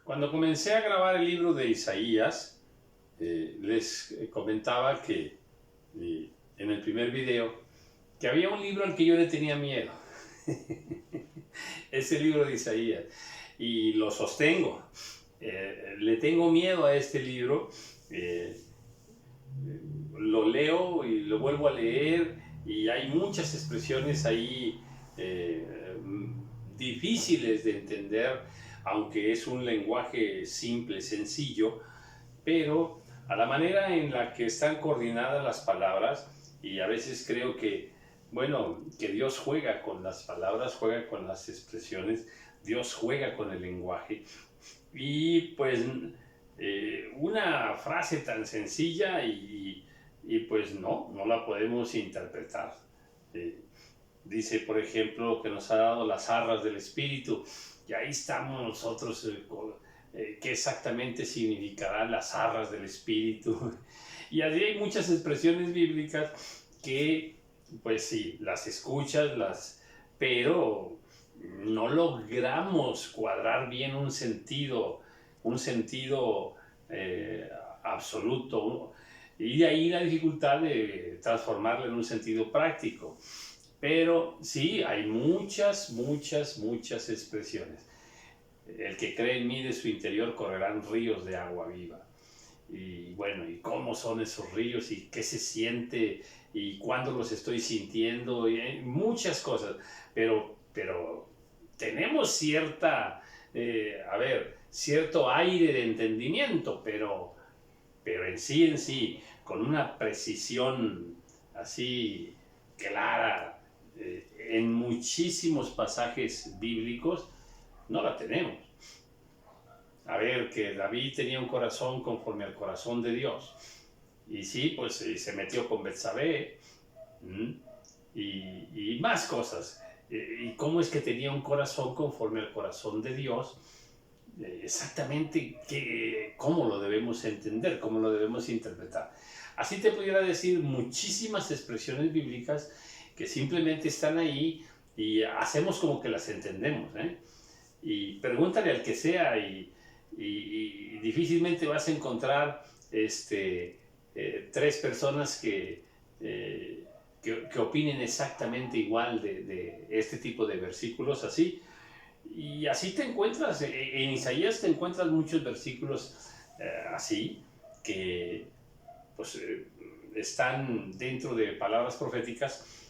Cuando comencé a grabar el libro de Isaías, les comentaba que en el primer video, que había un libro al que yo le tenía miedo. Ese libro de Isaías. Y lo sostengo. Le tengo miedo a este libro. Lo leo y lo vuelvo a leer y hay muchas expresiones ahí difíciles de entender, aunque es un lenguaje simple, sencillo, pero a la manera en la que están coordinadas las palabras, y a veces creo que, bueno, que Dios juega con las palabras, juega con las expresiones, Dios juega con el lenguaje, y pues una frase tan sencilla y pues no la podemos interpretar. Dice, por ejemplo, que nos ha dado las arras del Espíritu, y ahí estamos nosotros, qué exactamente significará las arras del Espíritu. Y allí hay muchas expresiones bíblicas que, pues sí, las escuchas, pero no logramos cuadrar bien un sentido absoluto, y de ahí la dificultad de transformarlo en un sentido práctico. Pero sí, hay muchas expresiones. El que cree en mí, de su interior correrán ríos de agua viva. Y bueno, ¿y cómo son esos ríos? ¿Y qué se siente? ¿Y cuándo los estoy sintiendo? Y hay muchas cosas. Pero tenemos cierto aire de entendimiento, pero en sí, con una precisión así clara, en muchísimos pasajes bíblicos, no la tenemos. A ver, que David tenía un corazón conforme al corazón de Dios. Y sí, pues se metió con Betsabé, y más cosas. ¿Y cómo es que tenía un corazón conforme al corazón de Dios? Exactamente cómo lo debemos entender, cómo lo debemos interpretar. Así te pudiera decir muchísimas expresiones bíblicas que simplemente están ahí y hacemos como que las entendemos, y pregúntale al que sea y difícilmente vas a encontrar tres personas que opinen exactamente igual de este tipo de versículos así. Y así te encuentras, en Isaías te encuentras muchos versículos así, que pues están dentro de palabras proféticas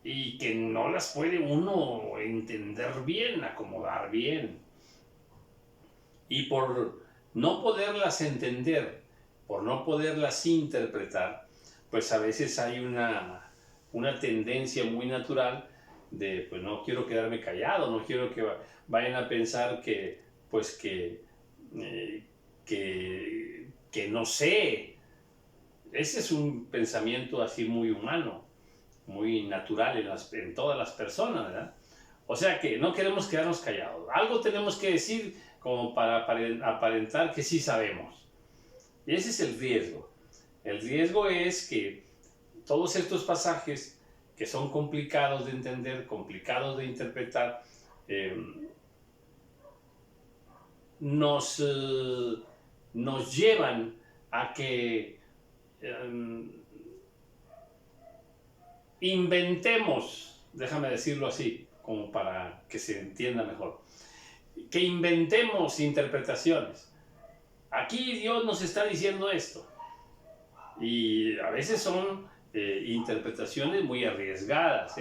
y que no las puede uno entender bien, acomodar bien. Y por no poderlas entender, por no poderlas interpretar, pues a veces hay una tendencia muy natural de, pues no quiero quedarme callado, no quiero que vayan a pensar que no sé. Ese es un pensamiento así muy humano, muy natural en todas las personas, ¿verdad? O sea que no queremos quedarnos callados. Algo tenemos que decir como para aparentar que sí sabemos. Y ese es el riesgo. El riesgo es que todos estos pasajes que son complicados de entender, complicados de interpretar, nos llevan a que inventemos, déjame decirlo así, como para que se entienda mejor, que inventemos interpretaciones. Aquí Dios nos está diciendo esto, y a veces son interpretaciones muy arriesgadas,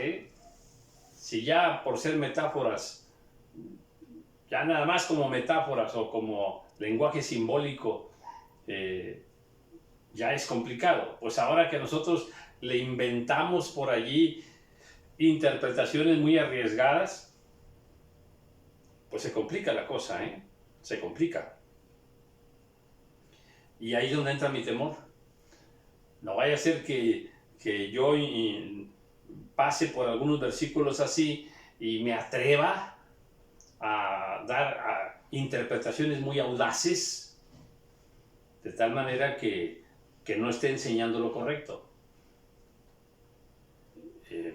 Si ya por ser metáforas, ya nada más como metáforas o como lenguaje simbólico, ya es complicado, pues ahora que nosotros le inventamos por allí interpretaciones muy arriesgadas, pues se complica la cosa, se complica. Y ahí es donde entra mi temor. No vaya a ser que yo pase por algunos versículos así y me atreva a dar interpretaciones muy audaces, de tal manera que no esté enseñando lo correcto.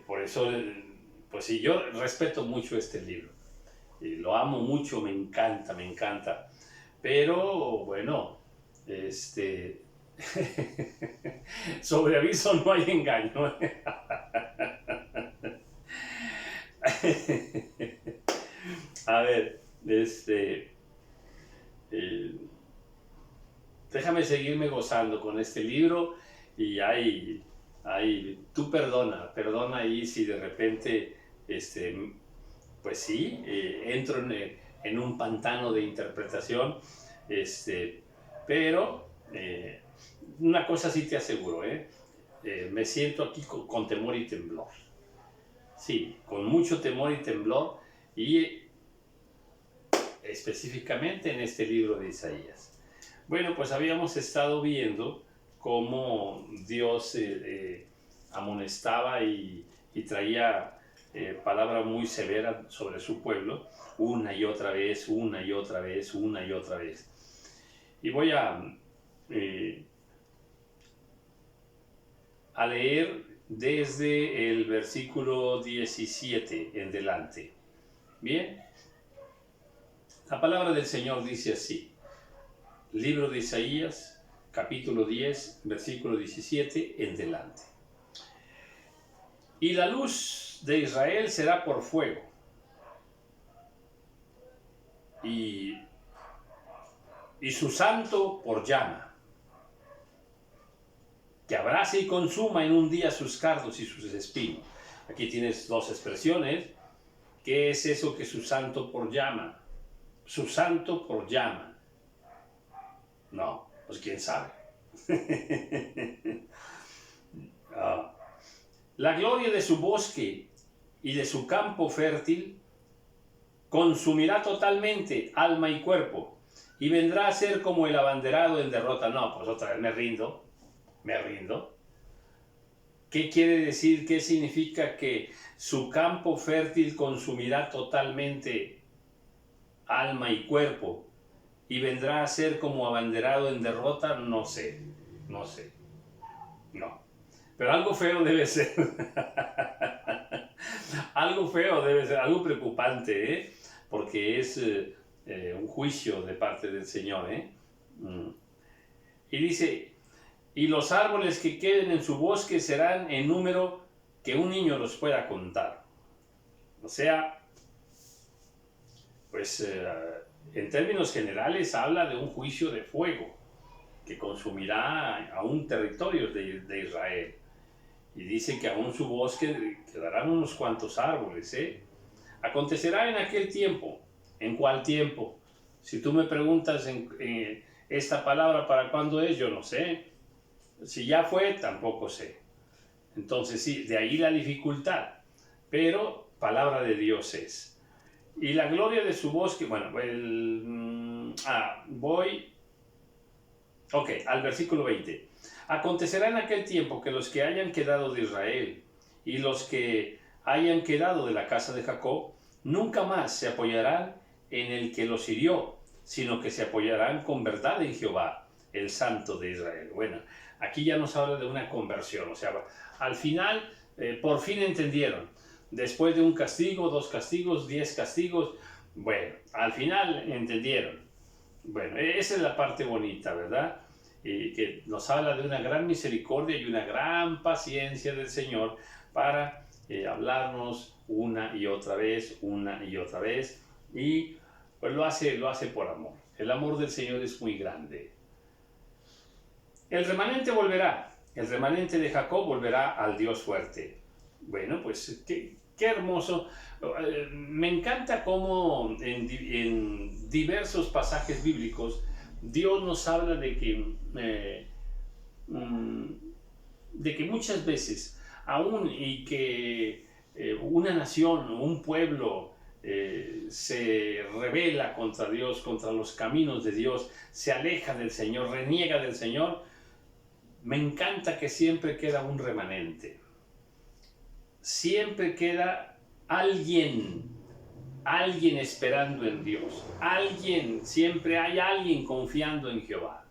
Por eso, pues sí, yo respeto mucho este libro, lo amo mucho, me encanta, Pero bueno, sobre aviso no hay engaño. A ver, eh, déjame seguirme gozando con este libro y tú perdona ahí si de repente, pues sí, entro en un pantano de interpretación, pero una cosa sí te aseguro, me siento aquí con temor y temblor. Sí, con mucho temor y temblor, y específicamente en este libro de Isaías. Bueno, pues habíamos estado viendo cómo Dios amonestaba y traía palabra muy severa sobre su pueblo, una y otra vez, una y otra vez, una y otra vez. Y voy a leer desde el versículo 17 en delante. Bien, la palabra del Señor dice así. Libro de Isaías, capítulo 10, versículo 17 en delante. Y la luz de Israel será por fuego, y su santo por llama, que abrace y consuma en un día sus cardos y sus espinos. Aquí tienes dos expresiones. ¿Qué es eso que su santo por llama? Su santo por llama. No, pues quién sabe. La gloria de su bosque y de su campo fértil consumirá totalmente alma y cuerpo, y vendrá a ser como el abanderado en derrota. No, pues otra vez me rindo. ¿Qué quiere decir? ¿Qué significa que su campo fértil consumirá totalmente alma y cuerpo y vendrá a ser como abanderado en derrota? No sé. No. Pero algo feo debe ser. Algo feo debe ser, algo preocupante, porque es un juicio de parte del Señor. Y dice, y los árboles que queden en su bosque serán en número que un niño los pueda contar. O sea, pues en términos generales habla de un juicio de fuego que consumirá aún territorios de Israel. Y dice que aún su bosque quedarán unos cuantos árboles. Acontecerá en aquel tiempo. ¿En cuál tiempo? Si tú me preguntas esta palabra para cuándo es, yo no sé. Si ya fue, tampoco sé. Entonces sí, de ahí la dificultad. Pero palabra de Dios es. Y la gloria de su bosque, bueno, voy al versículo 20. Acontecerá en aquel tiempo que los que hayan quedado de Israel y los que hayan quedado de la casa de Jacob nunca más se apoyarán en el que los hirió, sino que se apoyarán con verdad en Jehová, el Santo de Israel. Bueno, aquí ya nos habla de una conversión, o sea, al final por fin entendieron. Después de un castigo, 2 castigos, 10 castigos, bueno, al final entendieron. Bueno, esa es la parte bonita, ¿verdad? Que nos habla de una gran misericordia y una gran paciencia del Señor para hablarnos una y otra vez, y pues lo hace por amor. El amor del Señor es muy grande. El remanente volverá, el remanente de Jacob volverá al Dios fuerte. Bueno, pues qué hermoso. Me encanta cómo en diversos pasajes bíblicos Dios nos habla de que muchas veces, aún y que una nación o un pueblo se rebela contra Dios, contra los caminos de Dios, se aleja del Señor, reniega del Señor, me encanta que siempre queda un remanente. Siempre queda alguien esperando en Dios, siempre hay alguien confiando en Jehová,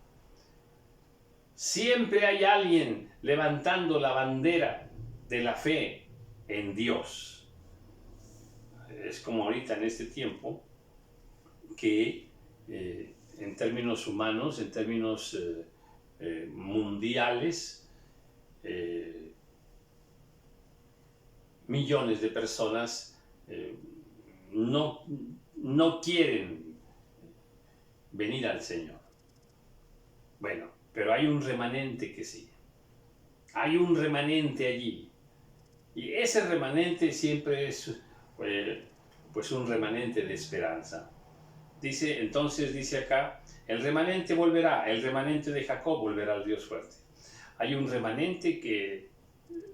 siempre hay alguien levantando la bandera de la fe en Dios. Es como ahorita en este tiempo que en términos humanos, en términos mundiales, millones de personas no quieren venir al Señor. Bueno, pero hay un remanente que sí. Hay un remanente allí. Y ese remanente siempre es pues un remanente de esperanza. Dice acá, el remanente volverá, el remanente de Jacob volverá al Dios fuerte. Hay un remanente que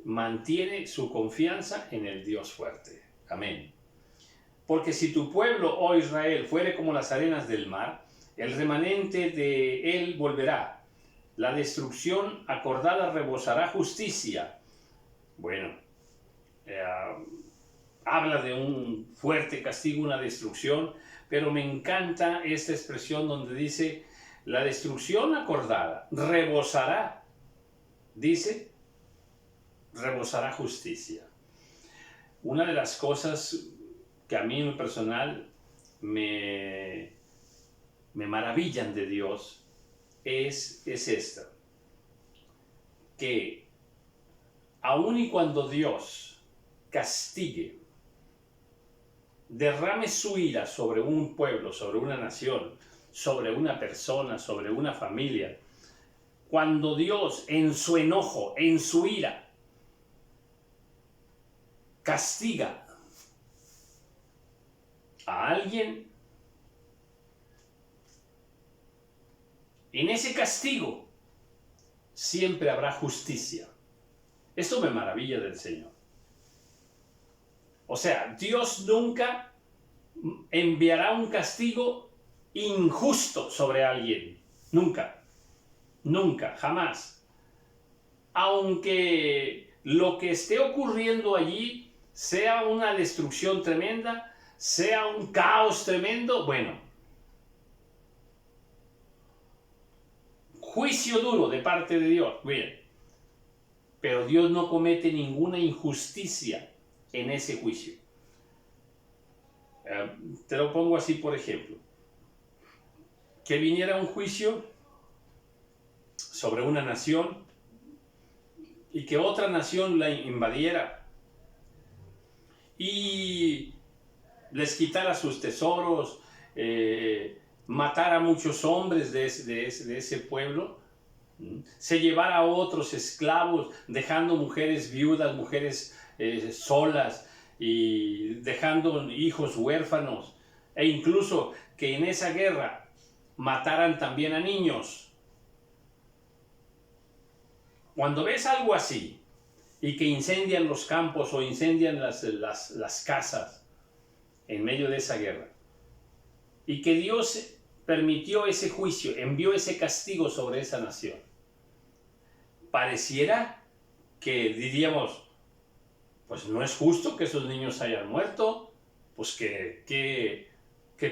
mantiene su confianza en el Dios fuerte. Amén. Porque si tu pueblo, oh Israel, fuere como las arenas del mar, el remanente de él volverá. La destrucción acordada rebosará justicia. Bueno, habla de un fuerte castigo, una destrucción, pero me encanta esta expresión donde dice, la destrucción acordada rebosará, dice, rebosará justicia. Una de las cosas que a mí en lo personal me maravillan de Dios es esta, que aun y cuando Dios castigue, derrame su ira sobre un pueblo, sobre una nación, sobre una persona, sobre una familia, cuando Dios en su enojo, en su ira, castiga a alguien, en ese castigo siempre habrá justicia. Esto me maravilla del Señor. O sea, Dios nunca enviará un castigo injusto sobre alguien. Nunca. Nunca, jamás. Aunque lo que esté ocurriendo allí sea una destrucción tremenda, sea un caos tremendo, bueno, juicio duro de parte de Dios, bien, pero Dios no comete ninguna injusticia en ese juicio. Te lo pongo así, por ejemplo, que viniera un juicio sobre una nación y que otra nación la invadiera y les quitara sus tesoros, matara a muchos hombres de ese pueblo, se llevara a otros esclavos, dejando mujeres viudas, mujeres solas y dejando hijos huérfanos, e incluso que en esa guerra mataran también a niños. Cuando ves algo así y que incendian los campos o incendian las casas en medio de esa guerra, y que Dios permitió ese juicio, envió ese castigo sobre esa nación, pareciera que diríamos, pues no es justo que esos niños hayan muerto, pues qué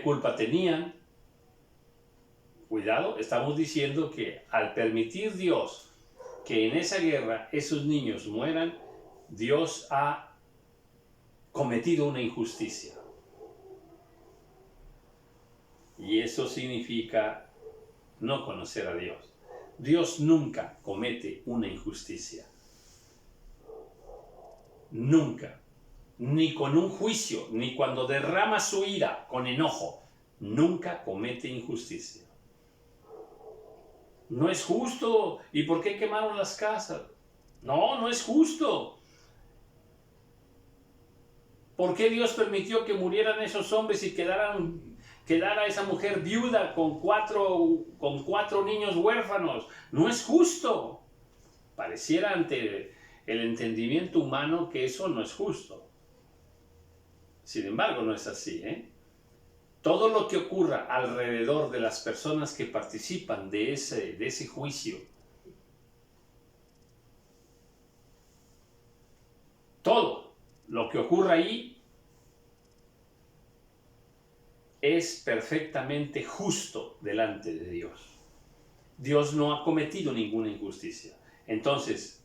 culpa tenían. Cuidado, estamos diciendo que al permitir Dios que en esa guerra esos niños mueran, Dios ha cometido una injusticia. Y eso significa no conocer a Dios. Dios nunca comete una injusticia. Nunca. Ni con un juicio, ni cuando derrama su ira con enojo. Nunca comete injusticia. No es justo. ¿Y por qué quemaron las casas? No, no es justo. ¿Por qué Dios permitió que murieran esos hombres y quedara esa mujer viuda con cuatro niños huérfanos? No es justo. Pareciera ante el entendimiento humano que eso no es justo. Sin embargo, no es así, ¿eh? Todo lo que ocurra alrededor de las personas que participan de ese juicio, todo lo que ocurra ahí es perfectamente justo delante de Dios. Dios no ha cometido ninguna injusticia. Entonces,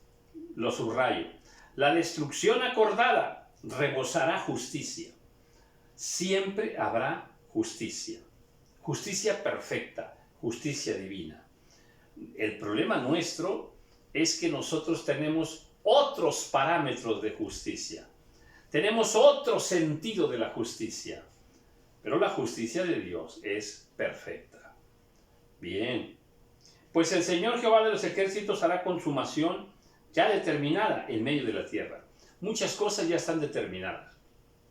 lo subrayo, la destrucción acordada rebosará justicia. Siempre habrá justicia. Justicia perfecta, justicia divina. El problema nuestro es que nosotros tenemos otros parámetros de justicia. Tenemos otro sentido de la justicia. Pero la justicia de Dios es perfecta. Bien. Pues el Señor Jehová de los ejércitos hará consumación ya determinada en medio de la tierra. Muchas cosas ya están determinadas,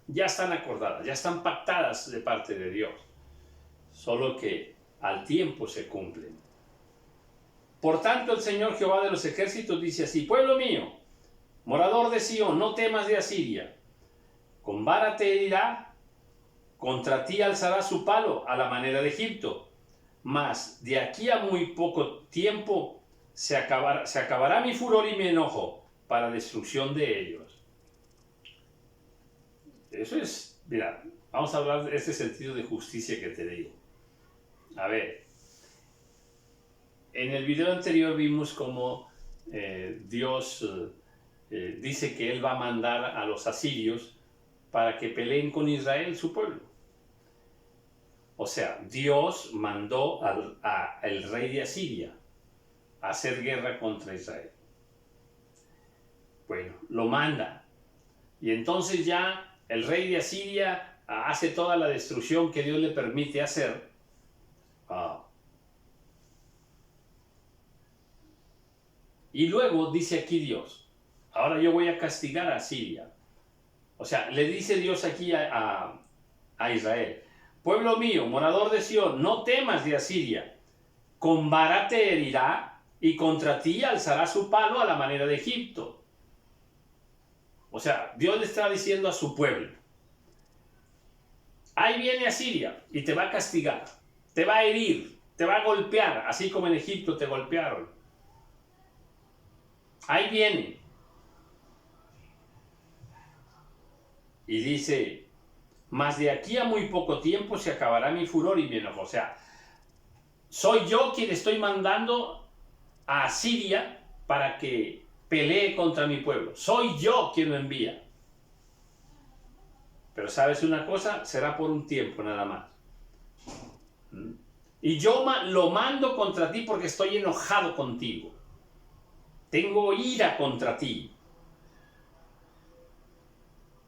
ya están acordadas, ya están pactadas de parte de Dios. Solo que al tiempo se cumplen. Por tanto, el Señor Jehová de los ejércitos dice así: pueblo mío, morador de Sión, no temas de Asiria. Con vara te herirá, contra ti alzará su palo a la manera de Egipto. Mas de aquí a muy poco tiempo se acabará mi furor y mi enojo para destrucción de ellos. Eso es, mira, vamos a hablar de ese sentido de justicia que te digo. A ver, en el video anterior vimos cómo Dios dice que Él va a mandar a los asirios para que peleen con Israel, su pueblo. O sea, Dios mandó al rey de Asiria a hacer guerra contra Israel. Bueno, lo manda. Y entonces ya el rey de Asiria hace toda la destrucción que Dios le permite hacer. Y luego dice aquí Dios: ahora yo voy a castigar a Asiria. O sea, le dice Dios aquí a Israel: pueblo mío, morador de Sión, no temas de Asiria. Con vara te herirá y contra ti alzará su palo a la manera de Egipto. O sea, Dios le está diciendo a su pueblo: ahí viene Asiria y te va a castigar, te va a herir, te va a golpear, así como en Egipto te golpearon. Ahí viene. Y dice: mas de aquí a muy poco tiempo se acabará mi furor y mi enojo. O sea, soy yo quien estoy mandando a Asiria para que pelee contra mi pueblo. Soy yo quien lo envía. Pero ¿sabes una cosa? Será por un tiempo nada más. Y yo lo mando contra ti porque estoy enojado contigo. Tengo ira contra ti.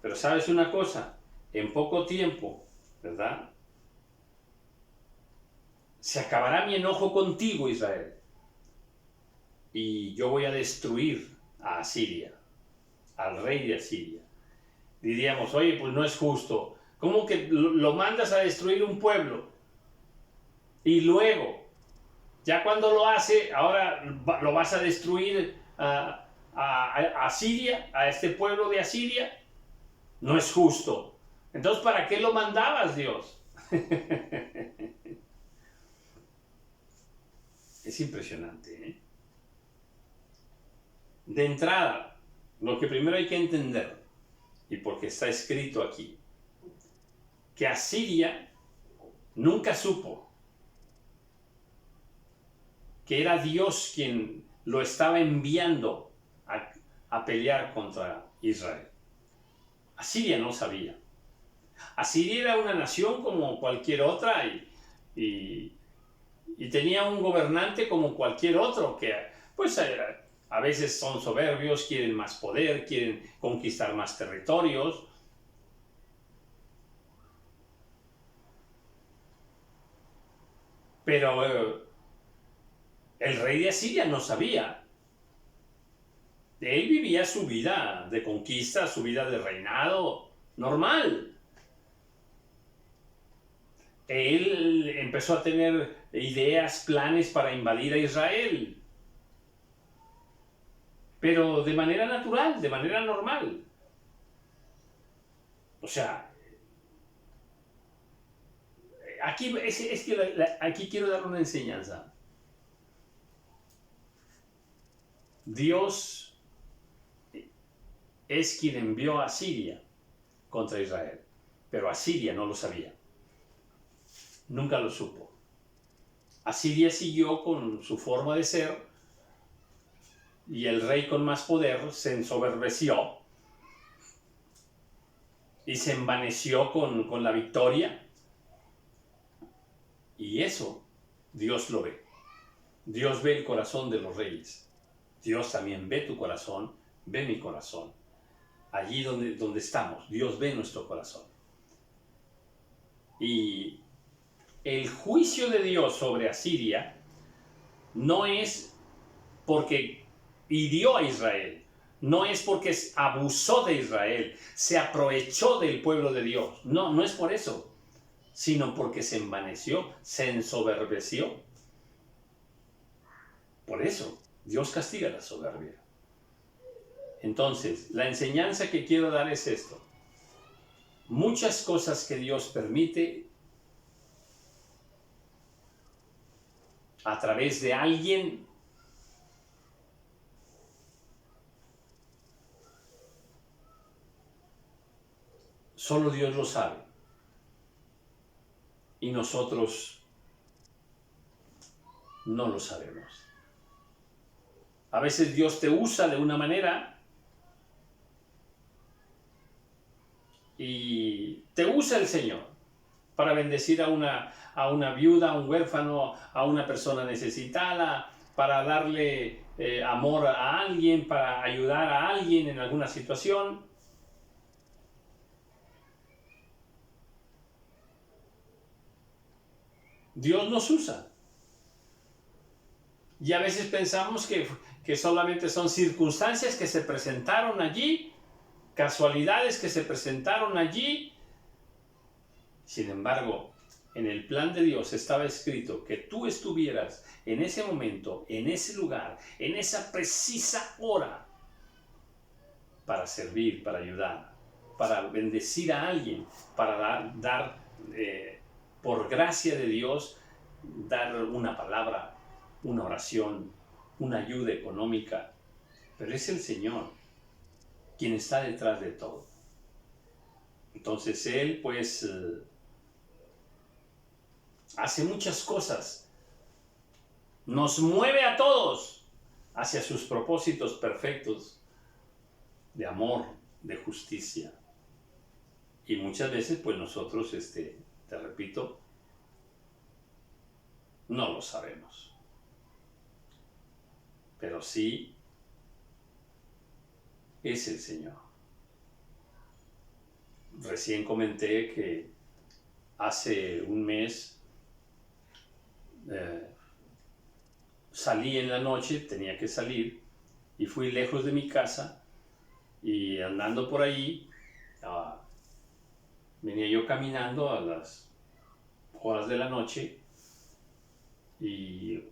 Pero ¿sabes una cosa? En poco tiempo, ¿verdad? Se acabará mi enojo contigo, Israel. Y yo voy a destruir a Asiria, al rey de Asiria. Diríamos: oye, pues no es justo. ¿Cómo que lo mandas a destruir un pueblo? Y luego, ya cuando lo hace, ahora lo vas a destruir a Asiria, a este pueblo de Asiria. No es justo. Entonces, ¿para qué lo mandabas, Dios? Es impresionante, ¿eh? De entrada, lo que primero hay que entender, y porque está escrito aquí, que Asiria nunca supo que era Dios quien lo estaba enviando a pelear contra Israel. Asiria no sabía. Asiria era una nación como cualquier otra y tenía un gobernante como cualquier otro que, pues, a veces son soberbios, quieren más poder, quieren conquistar más territorios. Pero el rey de Asiria no sabía. Él vivía su vida de conquista, su vida de reinado normal. Él empezó a tener ideas, planes para invadir a Israel. Pero de manera natural, de manera normal. O sea, aquí, aquí quiero dar una enseñanza. Dios es quien envió a Asiria contra Israel, pero Asiria no lo sabía. Nunca lo supo. Asiria siguió con su forma de ser y el rey con más poder se ensoberbeció y se envaneció con la victoria. Y eso Dios lo ve. Dios ve el corazón de los reyes. Dios también ve tu corazón, ve mi corazón. Allí donde estamos, Dios ve nuestro corazón. Y el juicio de Dios sobre Asiria no es porque hirió a Israel, no es porque abusó de Israel, se aprovechó del pueblo de Dios. No, no es por eso, sino porque se envaneció, se ensoberbeció. Por eso, Dios castiga la soberbia. Entonces, la enseñanza que quiero dar es esto. Muchas cosas que Dios permite a través de alguien solo Dios lo sabe. Y nosotros no lo sabemos. A veces Dios te usa de una manera y te usa el Señor para bendecir a una viuda, a un huérfano, a una persona necesitada, para darle amor a alguien, para ayudar a alguien en alguna situación. Dios nos usa. Y a veces pensamos que solamente son circunstancias que se presentaron allí, casualidades que se presentaron allí. Sin embargo, en el plan de Dios estaba escrito que tú estuvieras en ese momento, en ese lugar, en esa precisa hora, para servir, para ayudar, para bendecir a alguien, para dar por gracia de Dios, dar una palabra, una oración, una ayuda económica. Pero es el Señor quien está detrás de todo. Entonces Él pues hace muchas cosas, nos mueve a todos hacia sus propósitos perfectos de amor, de justicia. Y muchas veces pues nosotros, te repito, no lo sabemos. Pero sí es el Señor. Recién comenté que hace un mes salí en la noche, tenía que salir, y fui lejos de mi casa, y andando por ahí, venía yo caminando a las horas de la noche, y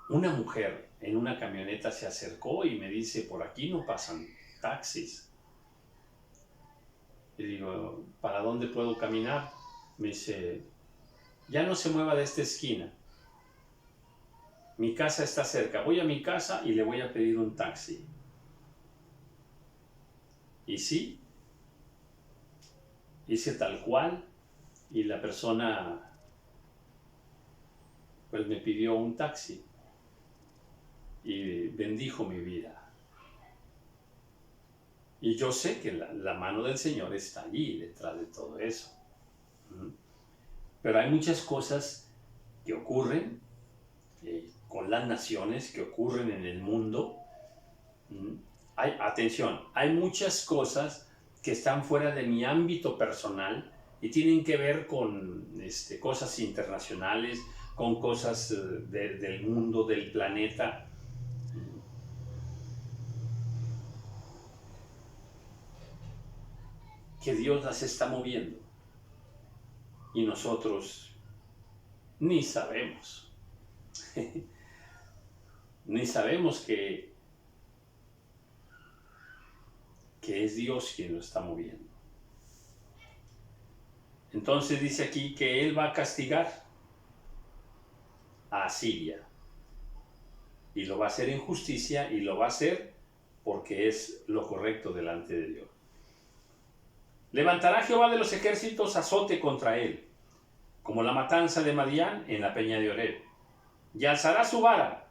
una mujer en una camioneta se acercó y me dice, por aquí no pasan taxis. Y digo, ¿para dónde puedo caminar? Me dice, ya no se mueva de esta esquina. Mi casa está cerca. Voy a mi casa y le voy a pedir un taxi. Y sí, hice tal cual. Y la persona pues me pidió un taxi. Y bendijo mi vida. Y yo sé que la mano del Señor está allí, detrás de todo eso. Pero hay muchas cosas que ocurren con las naciones, que ocurren en el mundo. Atención, hay muchas cosas que están fuera de mi ámbito personal y tienen que ver con cosas internacionales, con cosas del mundo, del planeta. Que Dios las está moviendo y nosotros ni sabemos. Ni sabemos que es Dios quien lo está moviendo. Entonces dice aquí que Él va a castigar a Asiria y lo va a hacer en justicia y lo va a hacer porque es lo correcto delante de Dios. Levantará Jehová de los ejércitos azote contra él, como la matanza de Madián en la peña de Oreb, y alzará su vara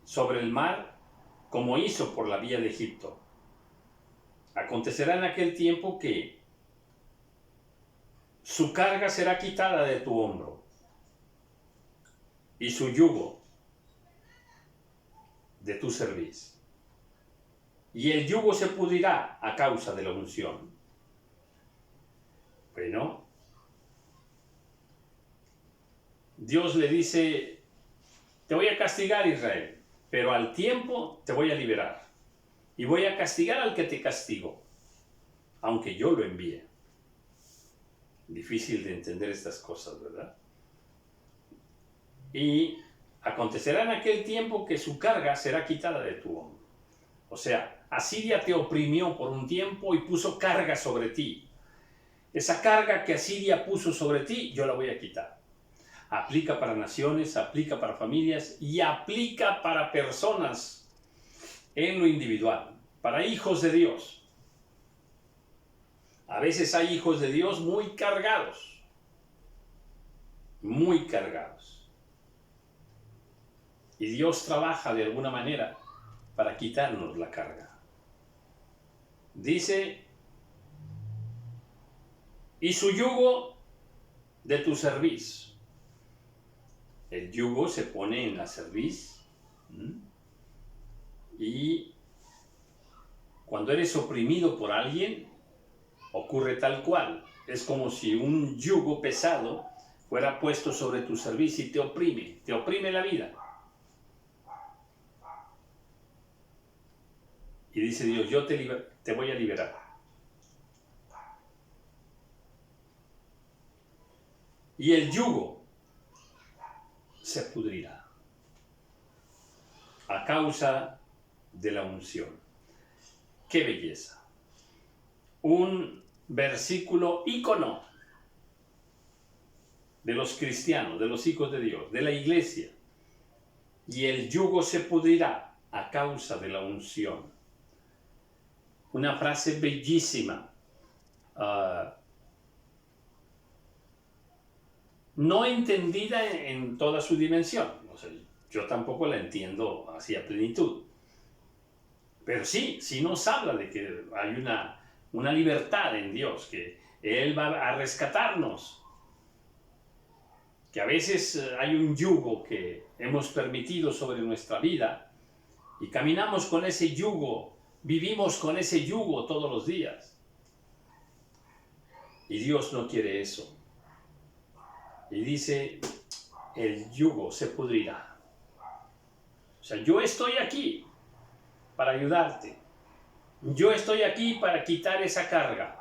sobre el mar como hizo por la vía de Egipto. Acontecerá en aquel tiempo que su carga será quitada de tu hombro y su yugo de tu cerviz. Y el yugo se pudrirá a causa de la unción. Bueno, Dios le dice, te voy a castigar, Israel, pero al tiempo te voy a liberar. Y voy a castigar al que te castigó, aunque yo lo envíe. Difícil de entender estas cosas, ¿verdad? Y acontecerá en aquel tiempo que su carga será quitada de tu hombro. O sea, Asiria te oprimió por un tiempo y puso carga sobre ti. Esa carga que Asiria puso sobre ti, yo la voy a quitar. Aplica para naciones, aplica para familias y aplica para personas en lo individual, para hijos de Dios. A veces hay hijos de Dios muy cargados, muy cargados. Y Dios trabaja de alguna manera para quitarnos la carga. Dice, y su yugo de tu cerviz. El yugo se pone en la cerviz. Y cuando eres oprimido por alguien, ocurre tal cual. Es como si un yugo pesado fuera puesto sobre tu cerviz y te oprime la vida. Y dice Dios, yo te voy a liberar. Y el yugo se pudrirá a causa de la unción. ¡Qué belleza! Un versículo ícono de los cristianos, de los hijos de Dios, de la iglesia. Y el yugo se pudrirá a causa de la unción. Una frase bellísima. No entendida en toda su dimensión. O sea, yo tampoco la entiendo así a plenitud. Pero sí nos habla de que hay una libertad en Dios, que Él va a rescatarnos. Que a veces hay un yugo que hemos permitido sobre nuestra vida y caminamos con ese yugo, vivimos con ese yugo todos los días. Y Dios no quiere eso. Y dice, el yugo se pudrirá. O sea, yo estoy aquí para ayudarte. Yo estoy aquí para quitar esa carga.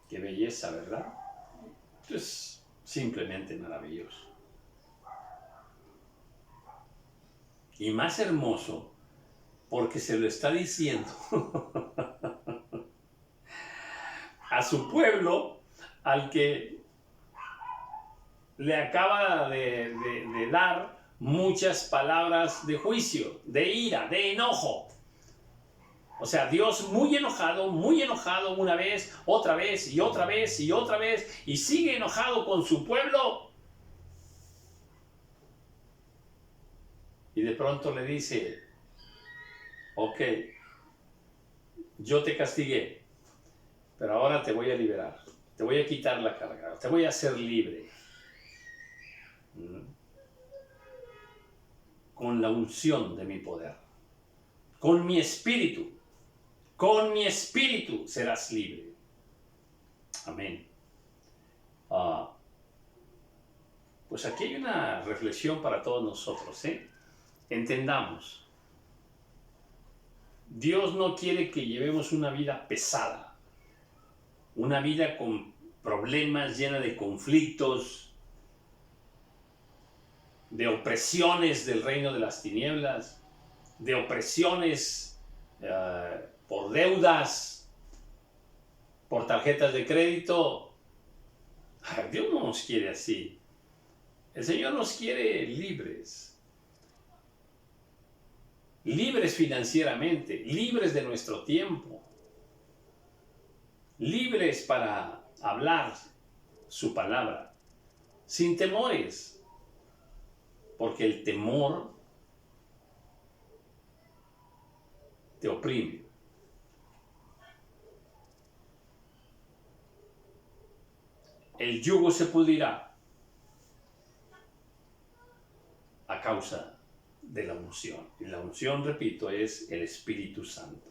Qué belleza, ¿verdad? Es simplemente maravilloso. Y más hermoso porque se lo está diciendo a su pueblo, al que le acaba de dar muchas palabras de juicio, de ira, de enojo. O sea, Dios muy enojado una vez, otra vez y otra vez y otra vez, y sigue enojado con su pueblo. Y de pronto le dice, ok, yo te castigué, pero ahora te voy a liberar, te voy a quitar la carga, te voy a hacer libre. Con la unción de mi poder, con mi espíritu serás libre. Amén. Pues aquí hay una reflexión para todos nosotros, Entendamos, Dios no quiere que llevemos una vida pesada, una vida con problemas, llena de conflictos, de opresiones del reino de las tinieblas, de opresiones por deudas, por tarjetas de crédito. Dios no nos quiere así. El Señor nos quiere libres. Libres financieramente, libres de nuestro tiempo, libres para hablar su palabra, sin temores. Porque el temor te oprime. El yugo se pudrirá causa de la unción. Y la unción, repito, es el Espíritu Santo.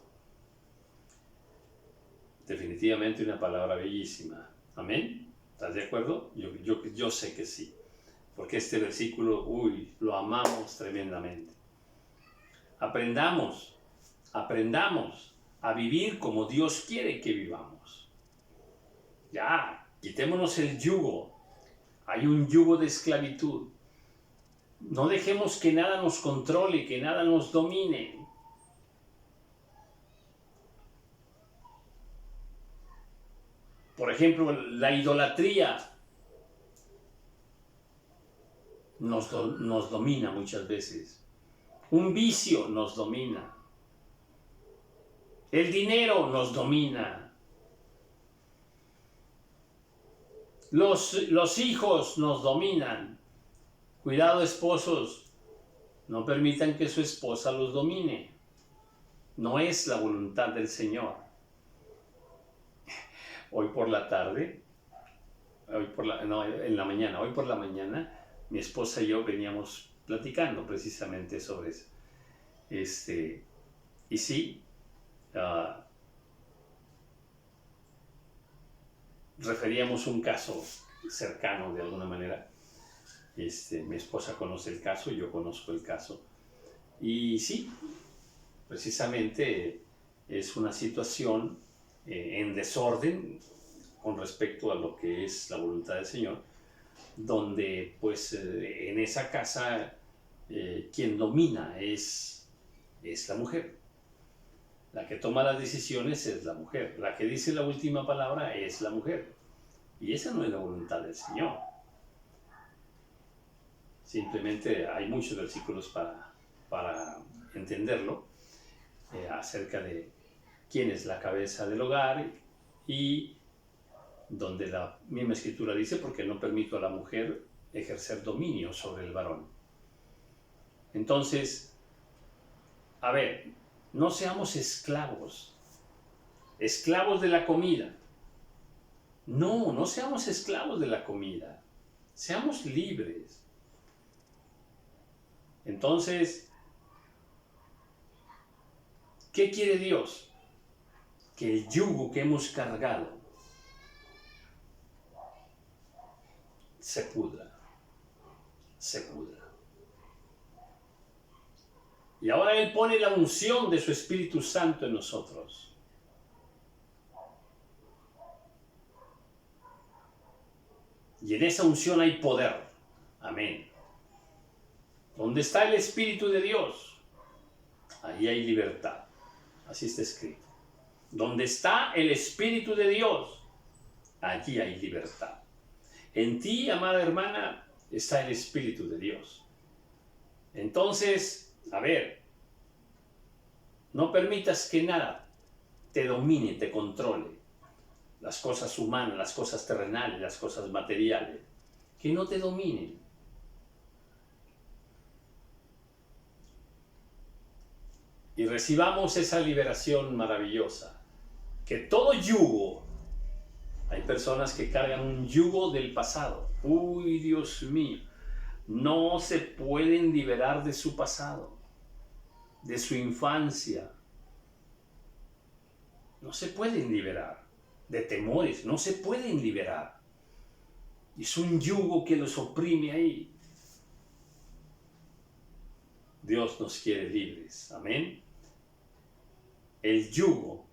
Definitivamente una palabra bellísima. ¿Amén? ¿Estás de acuerdo? Yo sé que sí. Porque este versículo, lo amamos tremendamente. Aprendamos a vivir como Dios quiere que vivamos. Ya, quitémonos el yugo. Hay un yugo de esclavitud. No dejemos que nada nos controle, que nada nos domine. Por ejemplo, la idolatría nos domina muchas veces. Un vicio nos domina. El dinero nos domina. Los hijos nos dominan. Cuidado, esposos, no permitan que su esposa los domine. No es la voluntad del Señor. Hoy por la mañana, mi esposa y yo veníamos platicando precisamente sobre eso. Y sí, referíamos un caso cercano de alguna manera. Mi esposa conoce el caso, yo conozco el caso. Y sí, precisamente es una situación en desorden con respecto a lo que es la voluntad del Señor, donde pues en esa casa quien domina es la mujer. La que toma las decisiones es la mujer. La que dice la última palabra es la mujer. Y esa no es la voluntad del Señor. Simplemente hay muchos versículos para entenderlo acerca de quién es la cabeza del hogar y donde la misma Escritura dice, porque no permito a la mujer ejercer dominio sobre el varón. Entonces, a ver, no seamos esclavos de la comida. No seamos esclavos de la comida. Seamos libres. Entonces, ¿qué quiere Dios? Que el yugo que hemos cargado se pudra. Y ahora Él pone la unción de su Espíritu Santo en nosotros. Y en esa unción hay poder. Amén. Donde está el Espíritu de Dios, ahí hay libertad. Así está escrito. Donde está el Espíritu de Dios, allí hay libertad. En ti, amada hermana, está el Espíritu de Dios. Entonces, a ver, no permitas que nada te domine, te controle. Las cosas humanas, las cosas terrenales, las cosas materiales, que no te dominen. Y recibamos esa liberación maravillosa. Que todo yugo, hay personas que cargan un yugo del pasado. Dios mío, no se pueden liberar de su pasado, de su infancia. No se pueden liberar de temores, no se pueden liberar. Es un yugo que los oprime ahí. Dios nos quiere libres. Amén. El yugo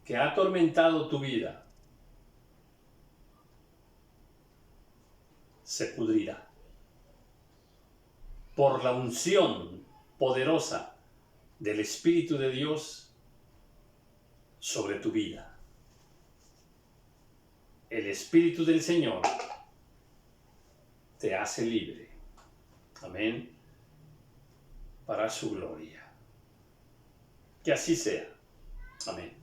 que ha atormentado tu vida se pudrirá por la unción poderosa del Espíritu de Dios sobre tu vida. El Espíritu del Señor te hace libre. Amén. Para su gloria. Que así sea. Amén.